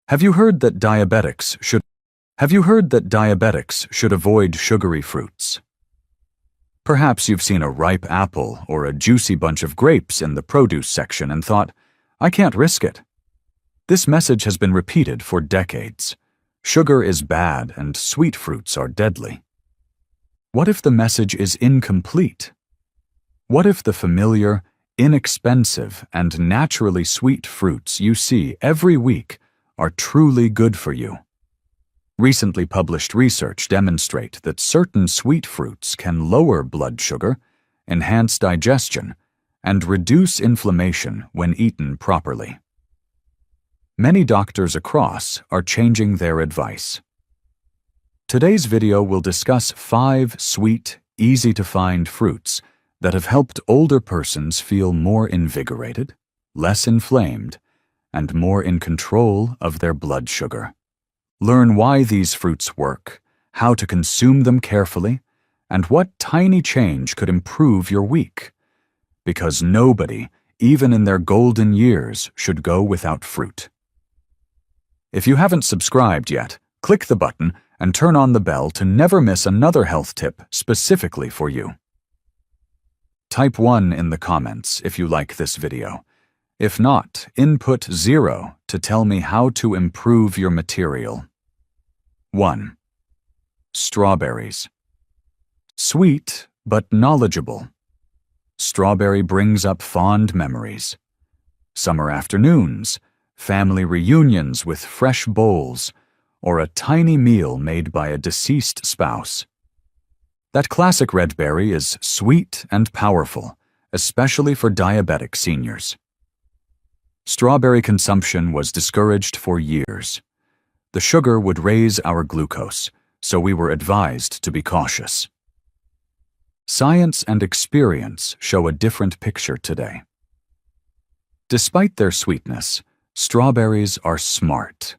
Have you heard that diabetics should avoid sugary fruits? Perhaps you've seen a ripe apple or a juicy bunch of grapes in the produce section and thought, I can't risk it. This message has been repeated for decades. Sugar is bad and sweet fruits are deadly. What if the message is incomplete? What if the familiar, inexpensive, and naturally sweet fruits you see every week are truly good for you? Recently published research demonstrate that certain sweet fruits can lower blood sugar, enhance digestion, and reduce inflammation when eaten properly. Many doctors across are changing their advice. Today's video will discuss 5 sweet, easy-to-find fruits that have helped older persons feel more invigorated, less inflamed, and more in control of their blood sugar. Learn why these fruits work, how to consume them carefully, and what tiny change could improve your week. Because nobody, even in their golden years, should go without fruit. If you haven't subscribed yet, click the button and turn on the bell to never miss another health tip specifically for you. Type 1 in the comments if you like this video. If not, input 0 to tell me how to improve your material. 1. Strawberries. Sweet, but knowledgeable. Strawberry brings up fond memories. Summer afternoons, family reunions with fresh bowls, or a tiny meal made by a deceased spouse. That classic red berry is sweet and powerful, especially for diabetic seniors. Strawberry consumption was discouraged for years. The sugar would raise our glucose, so we were advised to be cautious. Science and experience show a different picture today. Despite their sweetness, strawberries are smart.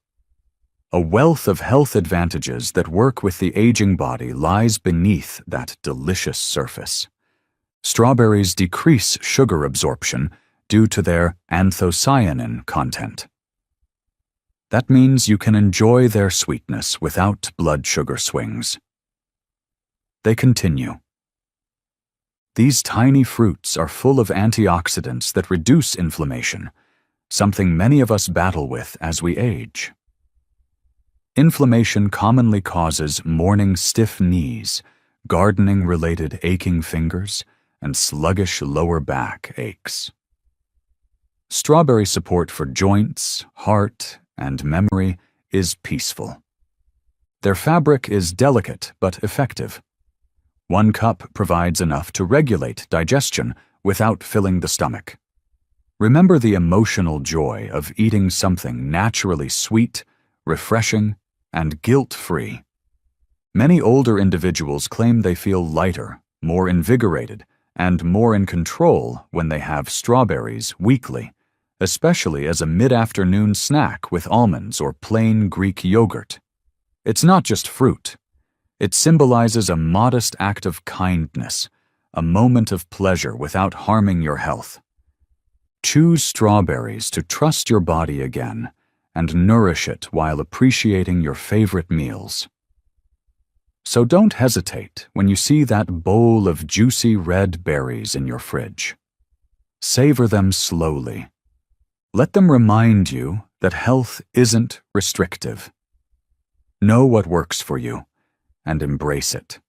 A wealth of health advantages that work with the aging body lies beneath that delicious surface. Strawberries decrease sugar absorption due to their anthocyanin content. That means you can enjoy their sweetness without blood sugar swings. They continue. These tiny fruits are full of antioxidants that reduce inflammation, something many of us battle with as we age. Inflammation commonly causes morning stiff knees, gardening-related aching fingers, and sluggish lower back aches. Strawberry support for joints, heart, and memory is peaceful. Their fabric is delicate but effective. 1 cup provides enough to regulate digestion without filling the stomach. Remember the emotional joy of eating something naturally sweet, refreshing, and guilt-free. Many older individuals claim they feel lighter, more invigorated, and more in control when they have strawberries weekly, especially as a mid-afternoon snack with almonds or plain Greek yogurt. It's not just fruit. It symbolizes a modest act of kindness, a moment of pleasure without harming your health. Choose strawberries to trust your body again and nourish it while appreciating your favorite meals. So don't hesitate when you see that bowl of juicy red berries in your fridge. Savor them slowly. Let them remind you that health isn't restrictive. Know what works for you and embrace it.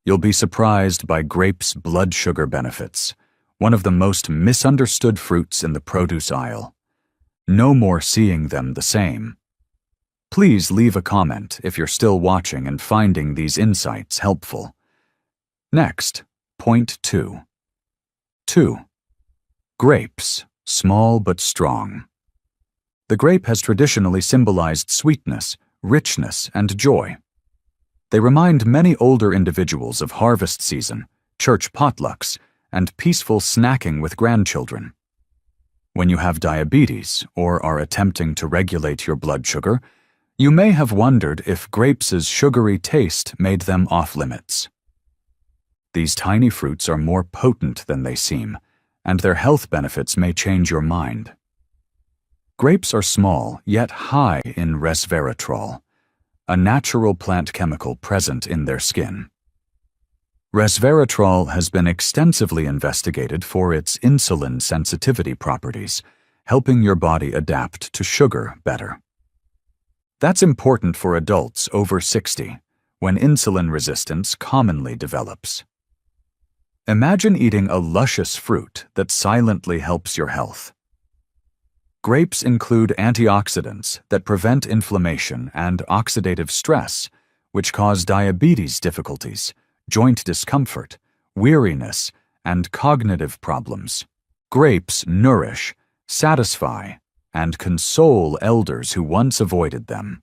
You'll be surprised by grapes' blood sugar benefits, one of the most misunderstood fruits in the produce aisle. No more seeing them the same. Please leave a comment if you're still watching and finding these insights helpful. Next, point 2. 2. Grapes, small but strong. The grape has traditionally symbolized sweetness, richness, and joy. They remind many older individuals of harvest season, church potlucks, and peaceful snacking with grandchildren. When you have diabetes or are attempting to regulate your blood sugar, you may have wondered if grapes' sugary taste made them off-limits. These tiny fruits are more potent than they seem, and their health benefits may change your mind. Grapes are small, yet high in resveratrol, a natural plant chemical present in their skin. Resveratrol has been extensively investigated for its insulin sensitivity properties, helping your body adapt to sugar better. That's important for adults over 60, when insulin resistance commonly develops. Imagine eating a luscious fruit that silently helps your health. Grapes include antioxidants that prevent inflammation and oxidative stress, which cause diabetes difficulties, joint discomfort, weariness, and cognitive problems. Grapes nourish, satisfy, and console elders who once avoided them.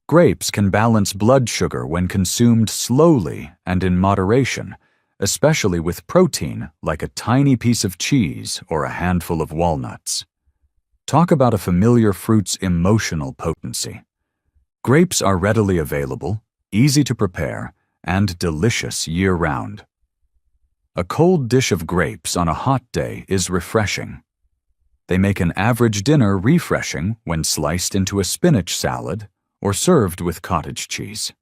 Grapes can balance blood sugar when consumed slowly and in moderation, especially with protein like a tiny piece of cheese or a handful of walnuts. Talk about a familiar fruit's emotional potency. Grapes are readily available, easy to prepare, and delicious year-round. A cold dish of grapes on a hot day is refreshing. They make an average dinner refreshing when sliced into a spinach salad or served with cottage cheese.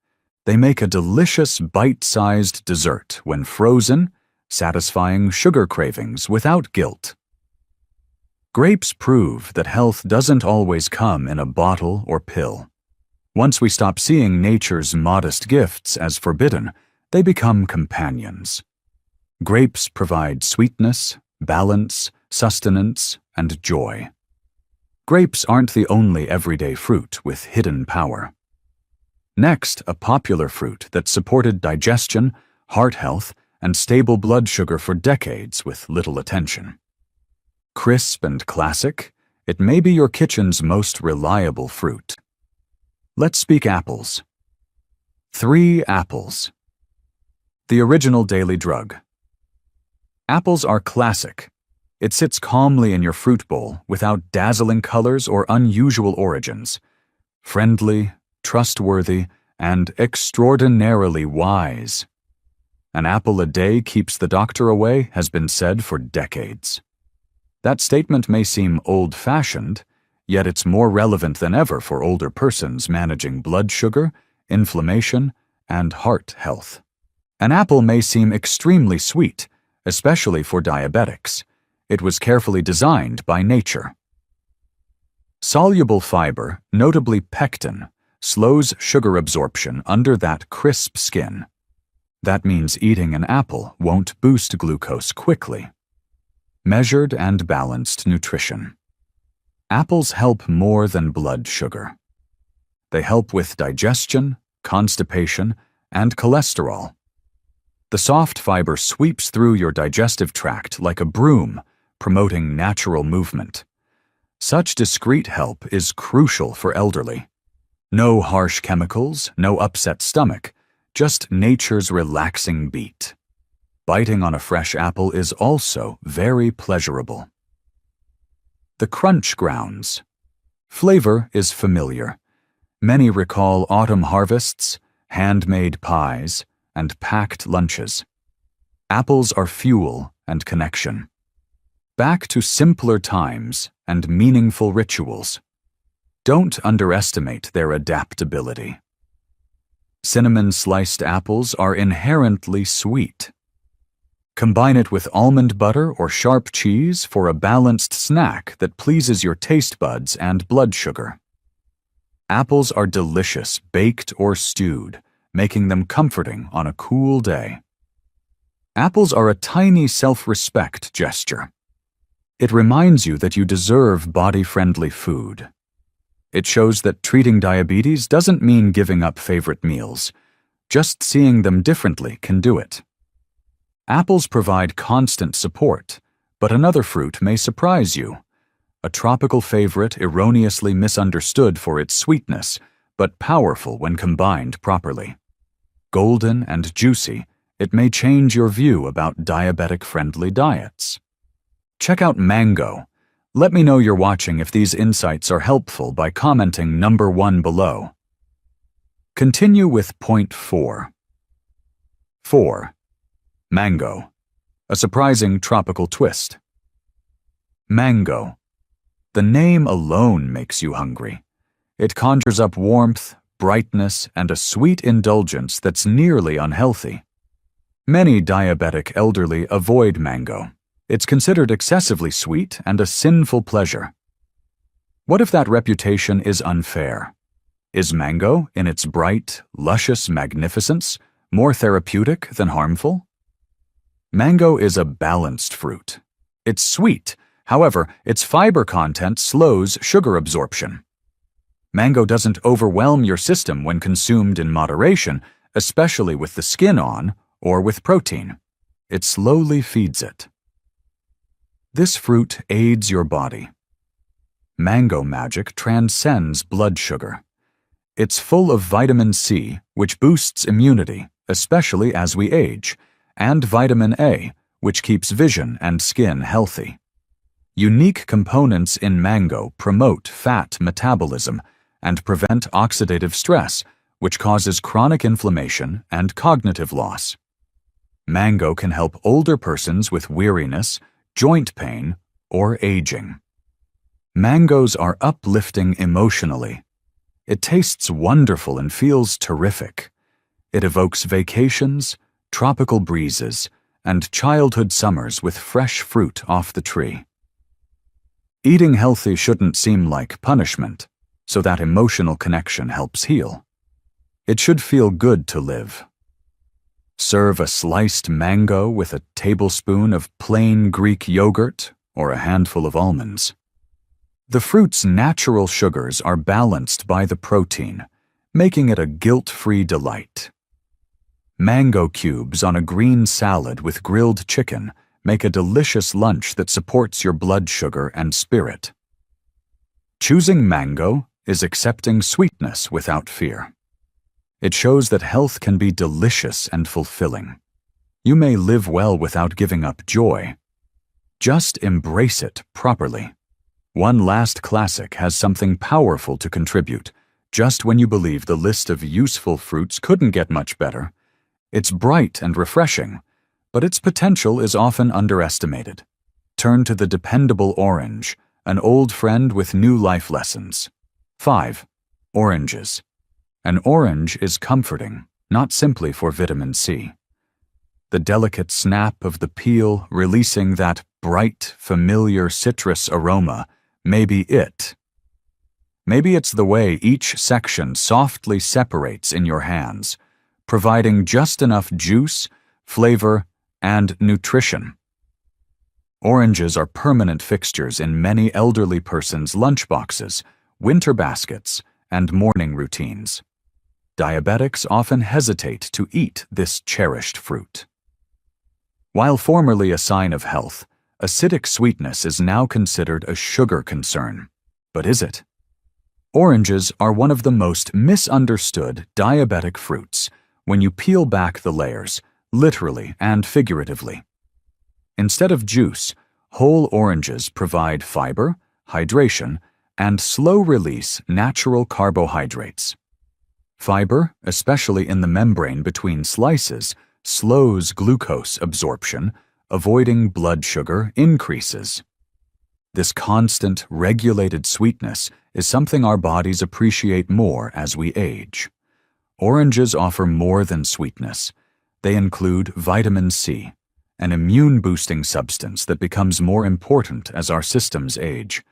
They make a delicious bite-sized dessert when frozen, satisfying sugar cravings without guilt. Grapes prove that health doesn't always come in a bottle or pill. Once we stop seeing nature's modest gifts as forbidden, they become companions. Grapes provide sweetness, balance, sustenance, and joy. Grapes aren't the only everyday fruit with hidden power. Next, a popular fruit that supported digestion, heart health, and stable blood sugar for decades with little attention. Crisp and classic, it may be your kitchen's most reliable fruit. Let's speak apples. 3 apples. The original daily drug. Apples are classic. It sits calmly in your fruit bowl without dazzling colors or unusual origins. Friendly, trustworthy, and extraordinarily wise. An apple a day keeps the doctor away has been said for decades. That statement may seem old-fashioned, yet it's more relevant than ever for older persons managing blood sugar, inflammation, and heart health. An apple may seem extremely sweet, especially for diabetics. It was carefully designed by nature. Soluble fiber, notably pectin, slows sugar absorption under that crisp skin. That means eating an apple won't boost glucose quickly. Measured and balanced nutrition. Apples help more than blood sugar. They help with digestion, constipation, and cholesterol. The soft fiber sweeps through your digestive tract like a broom, promoting natural movement. Such discreet help is crucial for elderly. No harsh chemicals, no upset stomach, just nature's relaxing beat. Biting on a fresh apple is also very pleasurable. The crunch grounds. Flavor is familiar. Many recall autumn harvests, handmade pies, and packed lunches. Apples are fuel and connection. Back to simpler times and meaningful rituals. Don't underestimate their adaptability. Cinnamon-sliced apples are inherently sweet. Combine it with almond butter or sharp cheese for a balanced snack that pleases your taste buds and blood sugar. Apples are delicious baked or stewed, making them comforting on a cool day. Apples are a tiny self-respect gesture. It reminds you that you deserve body-friendly food. It shows that treating diabetes doesn't mean giving up favorite meals. Just seeing them differently can do it. Apples provide constant support, but another fruit may surprise you. A tropical favorite erroneously misunderstood for its sweetness, but powerful when combined properly. Golden and juicy, it may change your view about diabetic-friendly diets. Check out mango. Let me know you're watching if these insights are helpful by commenting number 1 below. Continue with point 4. 4. Mango. A surprising tropical twist. Mango. The name alone makes you hungry. It conjures up warmth, brightness, and a sweet indulgence that's nearly unhealthy. Many diabetic elderly avoid mango. It's considered excessively sweet and a sinful pleasure. What if that reputation is unfair? Is mango, in its bright, luscious magnificence, more therapeutic than harmful? Mango is a balanced fruit. It's sweet, however, its fiber content slows sugar absorption. Mango doesn't overwhelm your system when consumed in moderation, especially with the skin on or with protein. It slowly feeds it. This fruit aids your body. Mango magic transcends blood sugar. It's full of vitamin C, which boosts immunity, especially as we age, and vitamin A, which keeps vision and skin healthy. Unique components in mango promote fat metabolism and prevent oxidative stress, which causes chronic inflammation and cognitive loss. Mango can help older persons with weariness, joint pain, or aging. Mangoes are uplifting emotionally. It tastes wonderful and feels terrific. It evokes vacations, tropical breezes, and childhood summers with fresh fruit off the tree. Eating healthy shouldn't seem like punishment, so that emotional connection helps heal. It should feel good to live. Serve a sliced mango with a tablespoon of plain Greek yogurt or a handful of almonds. The fruit's natural sugars are balanced by the protein, making it a guilt-free delight. Mango cubes on a green salad with grilled chicken make a delicious lunch that supports your blood sugar and spirit. Choosing mango is accepting sweetness without fear. It shows that health can be delicious and fulfilling. You may live well without giving up joy. Just embrace it properly. One last classic has something powerful to contribute, just when you believe the list of useful fruits couldn't get much better. It's bright and refreshing, but its potential is often underestimated. Turn to the dependable orange, an old friend with new life lessons. 5. Oranges. An orange is comforting, not simply for vitamin C. The delicate snap of the peel releasing that bright, familiar citrus aroma may be it. Maybe it's the way each section softly separates in your hands, providing just enough juice, flavor, and nutrition. Oranges are permanent fixtures in many elderly persons' lunchboxes, winter baskets, and morning routines. Diabetics often hesitate to eat this cherished fruit. While formerly a sign of health, acidic sweetness is now considered a sugar concern. But is it? Oranges are one of the most misunderstood diabetic fruits when you peel back the layers, literally and figuratively. Instead of juice, whole oranges provide fiber, hydration, and slow-release natural carbohydrates. Fiber, especially in the membrane between slices, slows glucose absorption, avoiding blood sugar increases. This constant, regulated sweetness is something our bodies appreciate more as we age. Oranges offer more than sweetness. They include vitamin C, an immune-boosting substance that becomes more important as our systems age.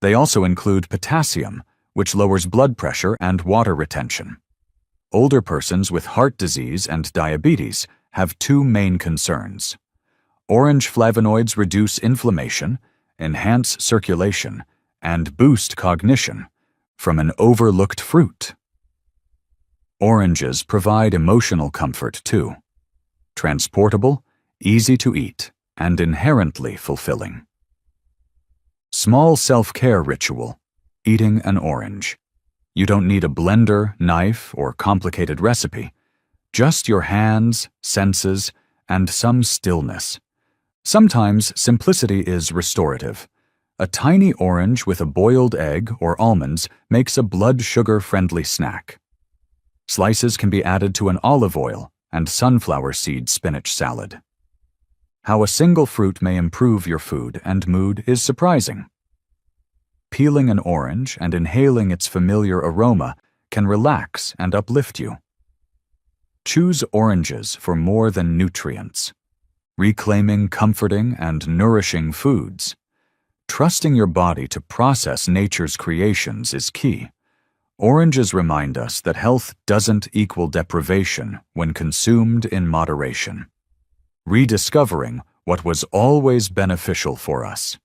They also include potassium, which lowers blood pressure and water retention. Older persons with heart disease and diabetes have two main concerns. Orange flavonoids reduce inflammation, enhance circulation, and boost cognition from an overlooked fruit. Oranges provide emotional comfort too. Transportable, easy to eat, and inherently fulfilling. Small self-care ritual: eating an orange. You don't need a blender, knife, or complicated recipe. Just your hands, senses, and some stillness. Sometimes simplicity is restorative. A tiny orange with a boiled egg or almonds makes a blood sugar-friendly snack. Slices can be added to an olive oil and sunflower seed spinach salad. How a single fruit may improve your food and mood is surprising. peeling an orange and inhaling its familiar aroma can relax and uplift you. Choose oranges for more than nutrients, reclaiming comforting and nourishing foods. Trusting your body to process nature's creations is key. Oranges remind us that health doesn't equal deprivation when consumed in moderation. Rediscovering what was always beneficial for us.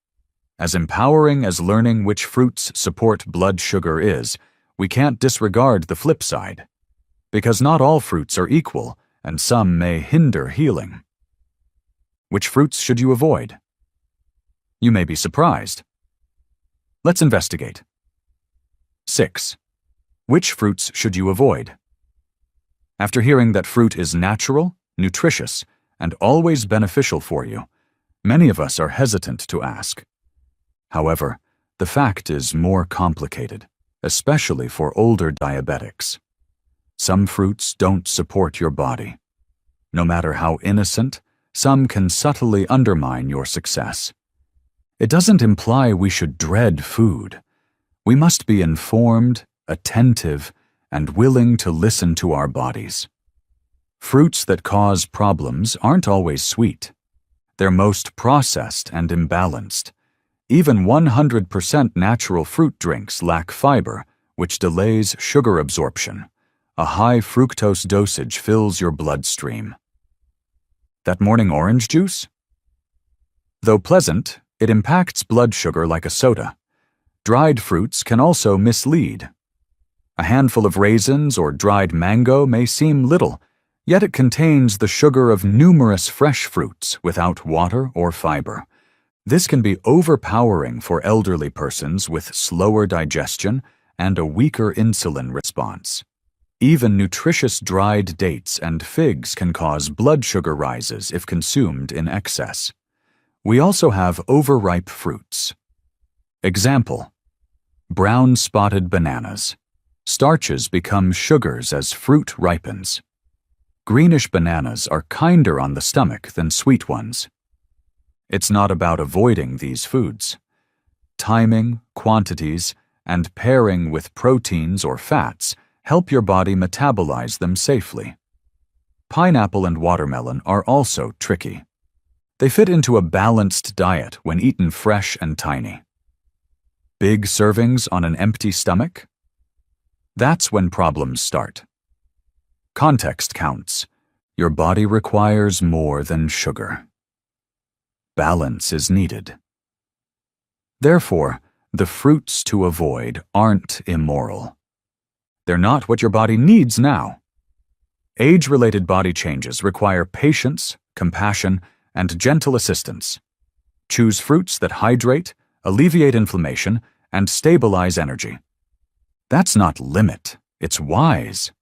As empowering as learning which fruits support blood sugar is, we can't disregard the flip side. Because not all fruits are equal, and some may hinder healing. Which fruits should you avoid? You may be surprised. Let's investigate. 6. Which fruits should you avoid? After hearing that fruit is natural, nutritious, and always beneficial for you, many of us are hesitant to ask. However, the fact is more complicated, especially for older diabetics. Some fruits don't support your body. No matter how innocent, some can subtly undermine your success. It doesn't imply we should dread food. We must be informed, attentive, and willing to listen to our bodies. Fruits that cause problems aren't always sweet. They're most processed and imbalanced. Even 100% natural fruit drinks lack fiber, which delays sugar absorption. A high fructose dosage fills your bloodstream. That morning orange juice? Though pleasant, it impacts blood sugar like a soda. Dried fruits can also mislead. A handful of raisins or dried mango may seem little, yet it contains the sugar of numerous fresh fruits without water or fiber. This can be overpowering for elderly persons with slower digestion and a weaker insulin response. Even nutritious dried dates and figs can cause blood sugar rises if consumed in excess. We also have overripe fruits. Example: brown spotted bananas. Starches become sugars as fruit ripens. Greenish bananas are kinder on the stomach than sweet ones. It's not about avoiding these foods. Timing, quantities, and pairing with proteins or fats help your body metabolize them safely. Pineapple and watermelon are also tricky. They fit into a balanced diet when eaten fresh and tiny. Big servings on an empty stomach? That's when problems start. Context counts. Your body requires more than sugar. Balance is needed. Therefore, the fruits to avoid aren't immoral. They're not what your body needs now. Age-related body changes require patience, compassion, and gentle assistance. Choose fruits that hydrate, alleviate inflammation, and stabilize energy. That's not limit, it's wise.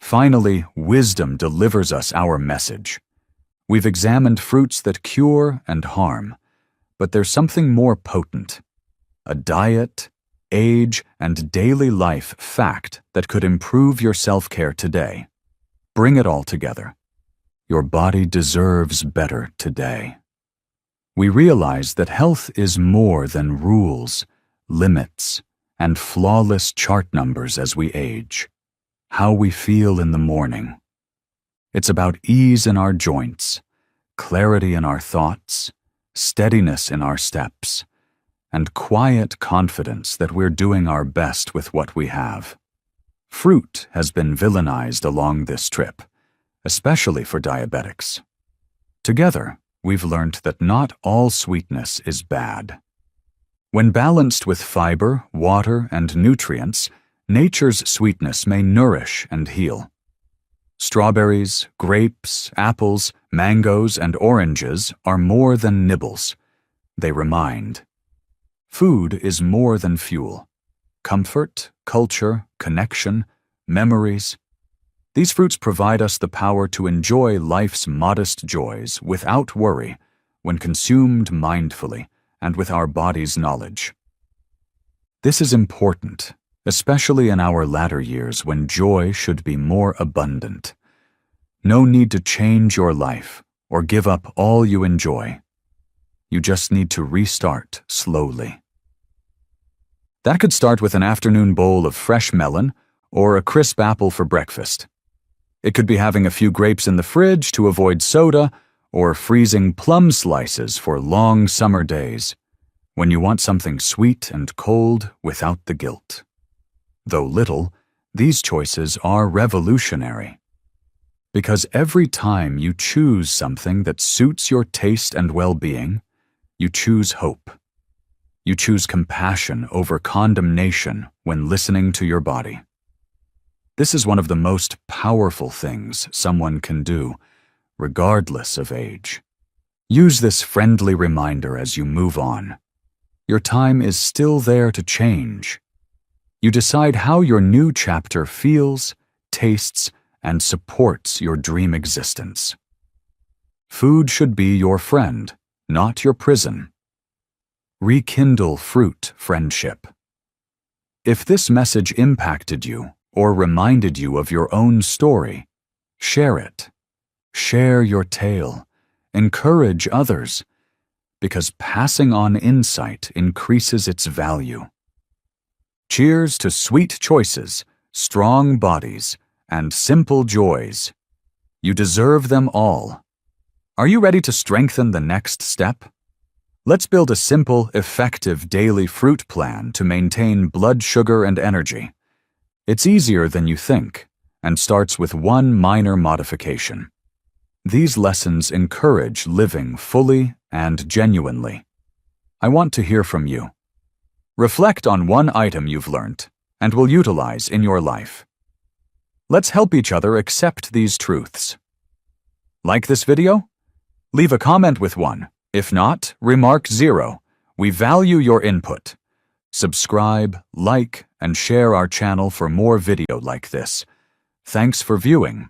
Finally, wisdom delivers us our message. We've examined fruits that cure and harm, but there's something more potent. A diet, age, and daily life fact that could improve your self-care today. Bring it all together. Your body deserves better today. We realize that health is more than rules, limits, and flawless chart numbers as we age. How we feel in the morning. It's about ease in our joints, clarity in our thoughts, steadiness in our steps, and quiet confidence that we're doing our best with what we have. Fruit has been villainized along this trip, especially for diabetics. Together, we've learned that not all sweetness is bad. When balanced with fiber, water, and nutrients, nature's sweetness may nourish and heal. Strawberries, grapes, apples, mangoes, and oranges are more than nibbles. They remind. Food is more than fuel. Comfort, culture, connection, memories. These fruits provide us the power to enjoy life's modest joys without worry when consumed mindfully and with our body's knowledge. This is important, especially in our latter years when joy should be more abundant. No need to change your life or give up all you enjoy. You just need to restart slowly. That could start with an afternoon bowl of fresh melon or a crisp apple for breakfast. It could be having a few grapes in the fridge to avoid soda or freezing plum slices for long summer days when you want something sweet and cold without the guilt. Though little, these choices are revolutionary. Because every time you choose something that suits your taste and well-being, you choose hope. You choose compassion over condemnation when listening to your body. This is one of the most powerful things someone can do, regardless of age. Use this friendly reminder as you move on. Your time is still there to change. You decide how your new chapter feels, tastes, and supports your dream existence. Food should be your friend, not your prison. Rekindle fruit friendship. If this message impacted you or reminded you of your own story, share it. Share your tale. Encourage others, because passing on insight increases its value. Cheers to sweet choices, strong bodies, and simple joys. You deserve them all. Are you ready to strengthen the next step? Let's build a simple, effective daily fruit plan to maintain blood sugar and energy. It's easier than you think, and starts with one minor modification. These lessons encourage living fully and genuinely. I want to hear from you. Reflect on one item you've learned and will utilize in your life. Let's help each other accept these truths. Like this video? Leave a comment with one. If not, remark 0. We value your input. Subscribe, like, and share our channel for more video like this. Thanks for viewing.